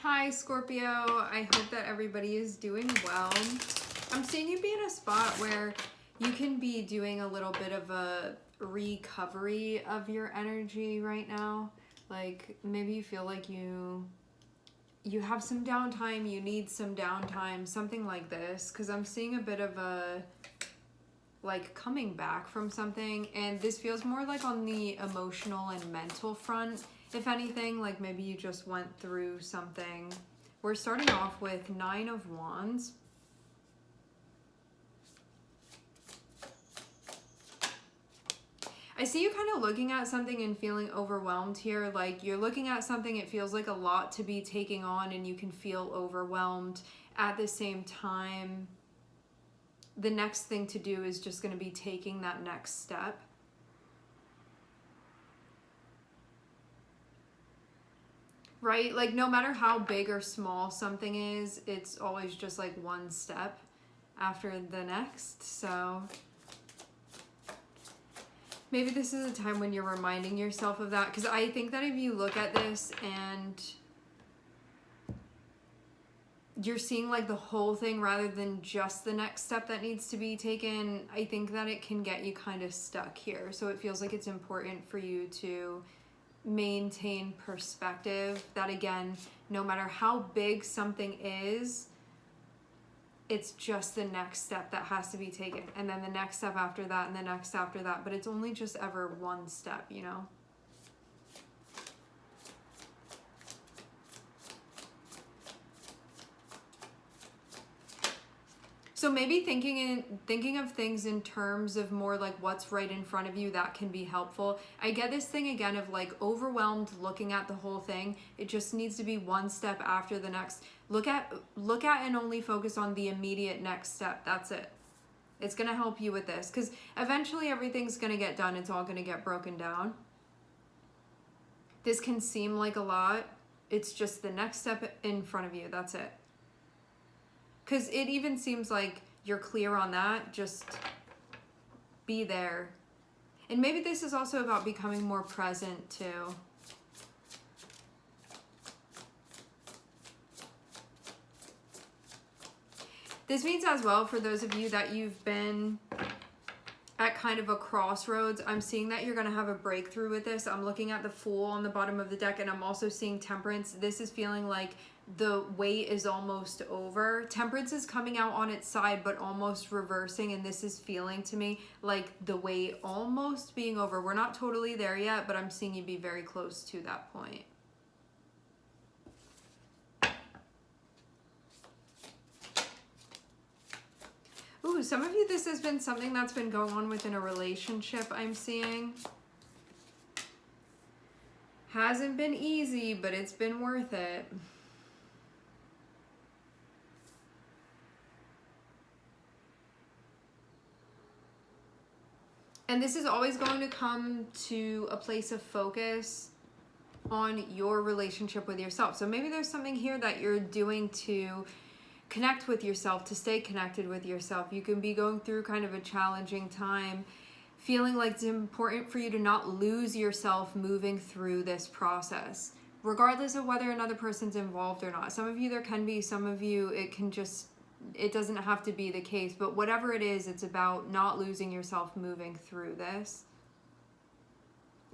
Hi, Scorpio. I hope that everybody is doing well. I'm seeing you be in a spot where you can be doing a little bit of a recovery of your energy right now. Like maybe you feel like you have some downtime, you need some downtime, something like this, because I'm seeing a bit of a like coming back from something, and this feels more like on the emotional and mental front. If anything, like maybe you just went through something. We're starting off with 9 of Wands. I see you kind of looking at something and feeling overwhelmed here. Like you're looking at something, it feels like a lot to be taking on and you can feel overwhelmed. At the same time, the next thing to do is just going to be taking that next step. Right? Like no matter how big or small something is, it's always just like one step after the next. So maybe this is a time when you're reminding yourself of that, because I think that if you look at this and you're seeing like the whole thing rather than just the next step that needs to be taken, I think that it can get you kind of stuck here. So it feels like it's important for you to maintain perspective that, again, no matter how big something is, it's just the next step that has to be taken, and then the next step after that, and the next after that, but it's only just ever one step, you know? So maybe thinking of things in terms of more like what's right in front of you, that can be helpful. I get this thing again of like overwhelmed looking at the whole thing. It just needs to be one step after the next. Look at and only focus on the immediate next step. That's it. It's going to help you with this, because eventually everything's going to get done. It's all going to get broken down. This can seem like a lot. It's just the next step in front of you. That's it. Because it even seems like you're clear on that. Just be there. And maybe this is also about becoming more present too. This means as well, for those of you that you've been at kind of a crossroads, I'm seeing that you're going to have a breakthrough with this. I'm looking at the Fool on the bottom of the deck, and I'm also seeing Temperance. This is feeling like the wait is almost over. Temperance is coming out on its side, but almost reversing, and this is feeling to me like the wait almost being over. We're not totally there yet, but I'm seeing you be very close to that point. Ooh, some of you, this has been something that's been going on within a relationship, I'm seeing. Hasn't been easy, but it's been worth it. And this is always going to come to a place of focus on your relationship with yourself. So maybe there's something here that you're doing to connect with yourself, to stay connected with yourself. You can be going through kind of a challenging time, feeling like it's important for you to not lose yourself moving through this process, regardless of whether another person's involved or not. Some of you there can be, some of you it doesn't have to be the case, but whatever it is, it's about not losing yourself moving through this.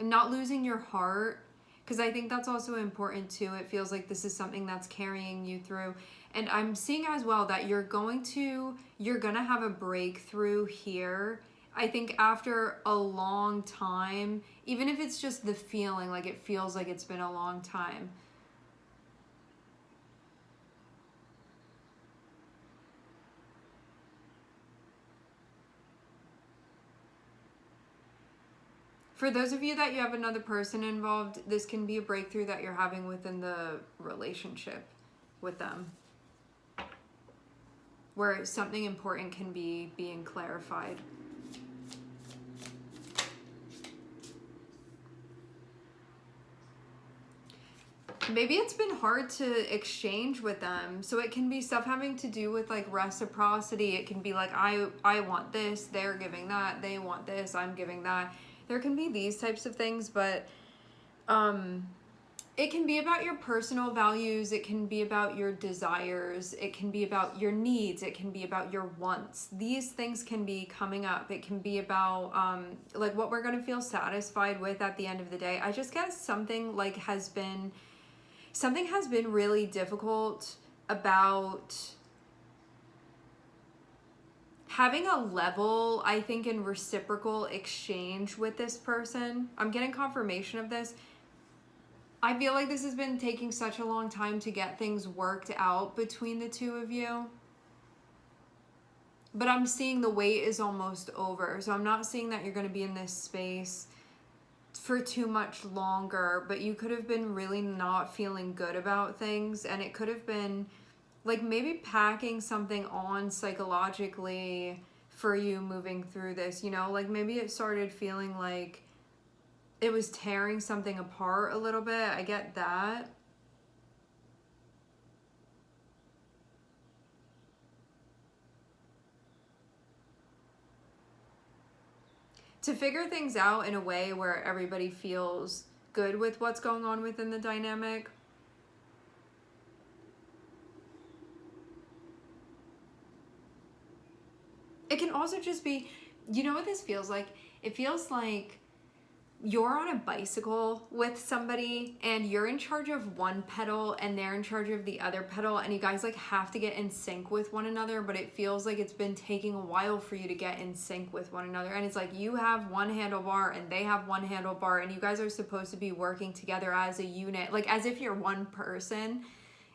And not losing your heart, because I think that's also important too. It feels like this is something that's carrying you through. And I'm seeing as well that you're gonna have a breakthrough here. I think after a long time, even if it's just the feeling, like it feels like it's been a long time. For those of you that you have another person involved, this can be a breakthrough that you're having within the relationship with them, where something important can be being clarified. Maybe it's been hard to exchange with them. So it can be stuff having to do with like reciprocity. It can be like, I want this, they're giving that, they want this, I'm giving that. There can be these types of things, but It can be about your personal values. It can be about your desires. It can be about your needs. It can be about your wants. These things can be coming up. It can be about like what we're going to feel satisfied with at the end of the day. I just guess something has been really difficult about having a level, I think, in reciprocal exchange with this person. I'm getting confirmation of this. I feel like this has been taking such a long time to get things worked out between the two of you. But I'm seeing the wait is almost over. So I'm not seeing that you're going to be in this space for too much longer. But you could have been really not feeling good about things. And it could have been like maybe packing something on psychologically for you moving through this. You know, like maybe it started feeling like it was tearing something apart a little bit. I get that. To figure things out in a way where everybody feels good with what's going on within the dynamic. It can also just be, you know what this feels like? It feels like you're on a bicycle with somebody and you're in charge of one pedal and they're in charge of the other pedal, and you guys like have to get in sync with one another, but it feels like it's been taking a while for you to get in sync with one another. And it's like you have one handlebar and they have one handlebar, and you guys are supposed to be working together as a unit, like as if you're one person.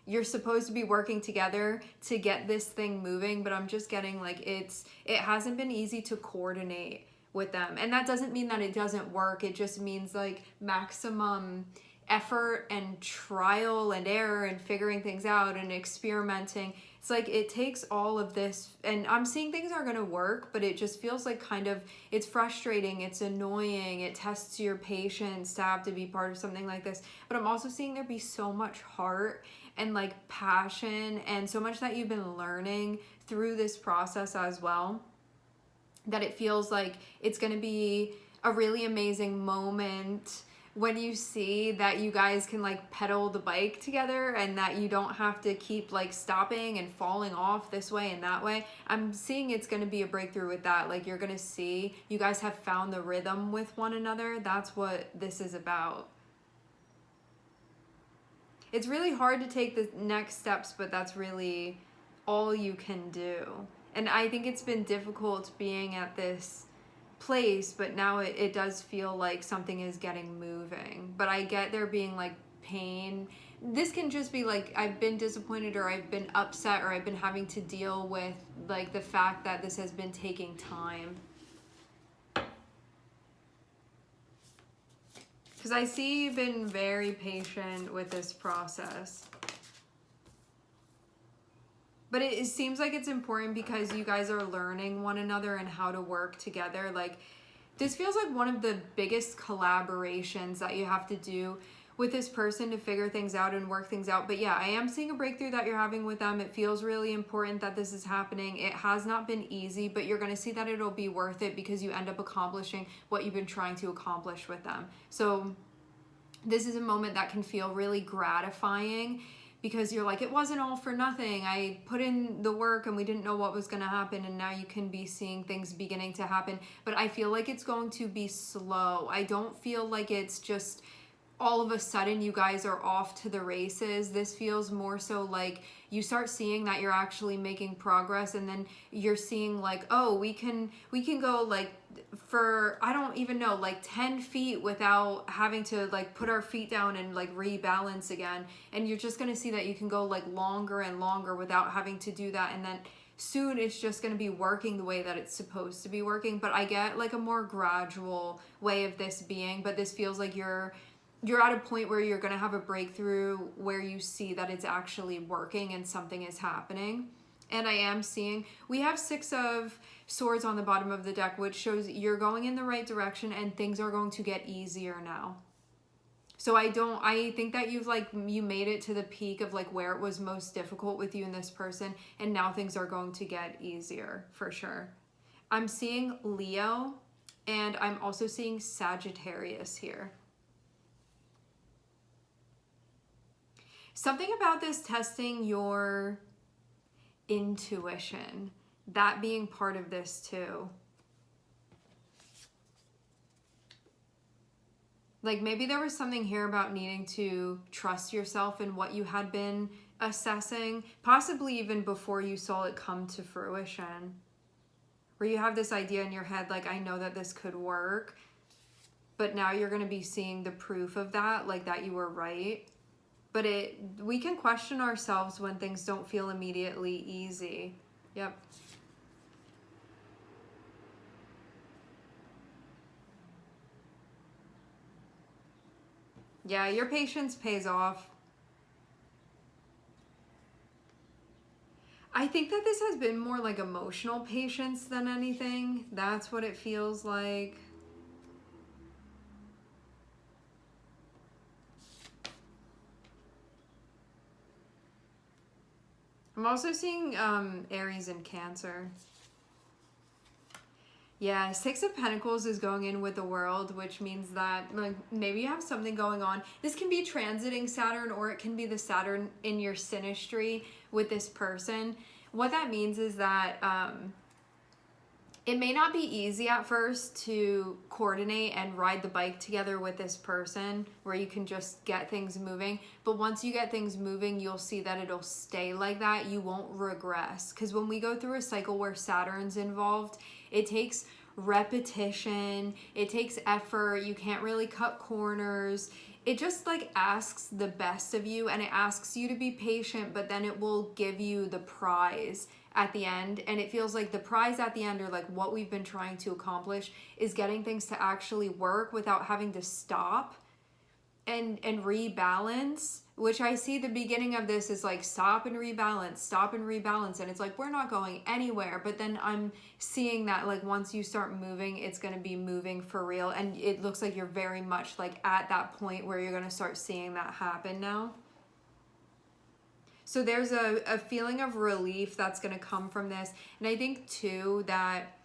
You're supposed to be working together to get this thing moving, but I'm just getting like it hasn't been easy to coordinate with them. And that doesn't mean that it doesn't work. It just means like maximum effort and trial and error and figuring things out and experimenting. It's like it takes all of this, and I'm seeing things are going to work, but it just feels like kind of it's frustrating, it's annoying, it tests your patience to have to be part of something like this. But I'm also seeing there be so much heart and like passion and so much that you've been learning through this process as well, that it feels like it's going to be a really amazing moment when you see that you guys can like pedal the bike together and that you don't have to keep like stopping and falling off this way and that way. I'm seeing it's going to be a breakthrough with that. Like you're going to see you guys have found the rhythm with one another. That's what this is about. It's really hard to take the next steps, but that's really all you can do. And I think it's been difficult being at this place, but now it does feel like something is getting moving. But I get there being like pain. This can just be like I've been disappointed, or I've been upset, or I've been having to deal with like the fact that this has been taking time. Because I see you've been very patient with this process. But it seems like it's important because you guys are learning one another and how to work together. Like, this feels like one of the biggest collaborations that you have to do with this person to figure things out and work things out. But yeah, I am seeing a breakthrough that you're having with them. It feels really important that this is happening. It has not been easy, but you're going to see that it'll be worth it because you end up accomplishing what you've been trying to accomplish with them. So this is a moment that can feel really gratifying, because you're like, it wasn't all for nothing. I put in the work and we didn't know what was going to happen, and now you can be seeing things beginning to happen. But I feel like it's going to be slow. I don't feel like it's just all of a sudden you guys are off to the races. This feels more so like you start seeing that you're actually making progress, and then you're seeing like, oh, we can go like for, I don't even know, like 10 feet without having to like put our feet down and like rebalance again. And you're just going to see that you can go like longer and longer without having to do that. And then soon it's just going to be working the way that it's supposed to be working. But I get like a more gradual way of this being, but this feels like you're at a point where you're going to have a breakthrough where you see that it's actually working and something is happening. And I am seeing, we have 6 of Swords on the bottom of the deck, which shows you're going in the right direction and things are going to get easier now. So I think that you made it to the peak of like where it was most difficult with you and this person, and now things are going to get easier for sure. I'm seeing Leo, and I'm also seeing Sagittarius here. Something about this testing your intuition, that being part of this too. Like maybe there was something here about needing to trust yourself in what you had been assessing, possibly even before you saw it come to fruition. Where you have this idea in your head, like, I know that this could work, but now you're going to be seeing the proof of that, like that you were right. But we can question ourselves when things don't feel immediately easy. Yep. Yeah, your patience pays off. I think that this has been more like emotional patience than anything. That's what it feels like. I'm also seeing Aries and Cancer. Yeah, Six of Pentacles is going in with the World, which means that like maybe you have something going on. This can be transiting Saturn, or it can be the Saturn in your synastry with this person. What that means is that it may not be easy at first to coordinate and ride the bike together with this person where you can just get things moving. But once you get things moving, you'll see that it'll stay like that. You won't regress. Because when we go through a cycle where Saturn's involved, it takes repetition, it takes effort, you can't really cut corners. It just like asks the best of you, and it asks you to be patient, but then it will give you the prize at the end. And it feels like the prize at the end, or like what we've been trying to accomplish, is getting things to actually work without having to stop and rebalance, which I see the beginning of this is like stop and rebalance, and it's like we're not going anywhere. But then I'm seeing that like once you start moving, it's going to be moving for real, and it looks like you're very much like at that point where you're going to start seeing that happen now. So there's a feeling of relief that's going to come from this. And I think too that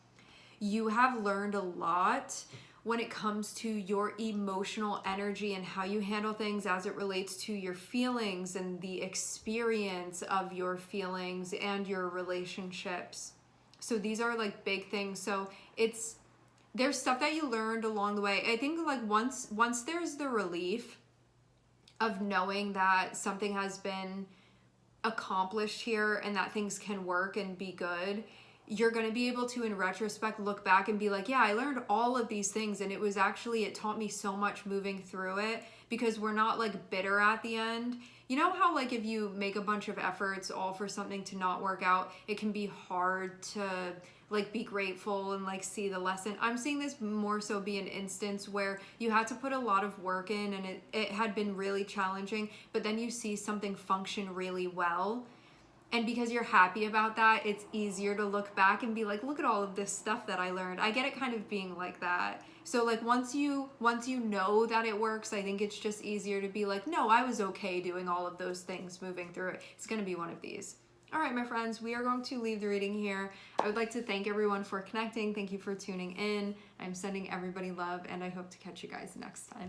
you have learned a lot when it comes to your emotional energy and how you handle things as it relates to your feelings and the experience of your feelings and your relationships. So these are like big things. So there's stuff that you learned along the way. I think like once there's the relief of knowing that something has been accomplished here and that things can work and be good, you're going to be able to in retrospect look back and be like, yeah, I learned all of these things, and it taught me so much moving through it, because we're not like bitter at the end. You know how like if you make a bunch of efforts all for something to not work out, it can be hard to like be grateful and like see the lesson. I'm seeing this more so be an instance where you had to put a lot of work in, and it had been really challenging, but then you see something function really well. And because you're happy about that, it's easier to look back and be like, look at all of this stuff that I learned. I get it kind of being like that. So like once you know that it works, I think it's just easier to be like, no, I was okay doing all of those things moving through it. It's going to be one of these. All right, my friends, we are going to leave the reading here. I would like to thank everyone for connecting. Thank you for tuning in. I'm sending everybody love, and I hope to catch you guys next time.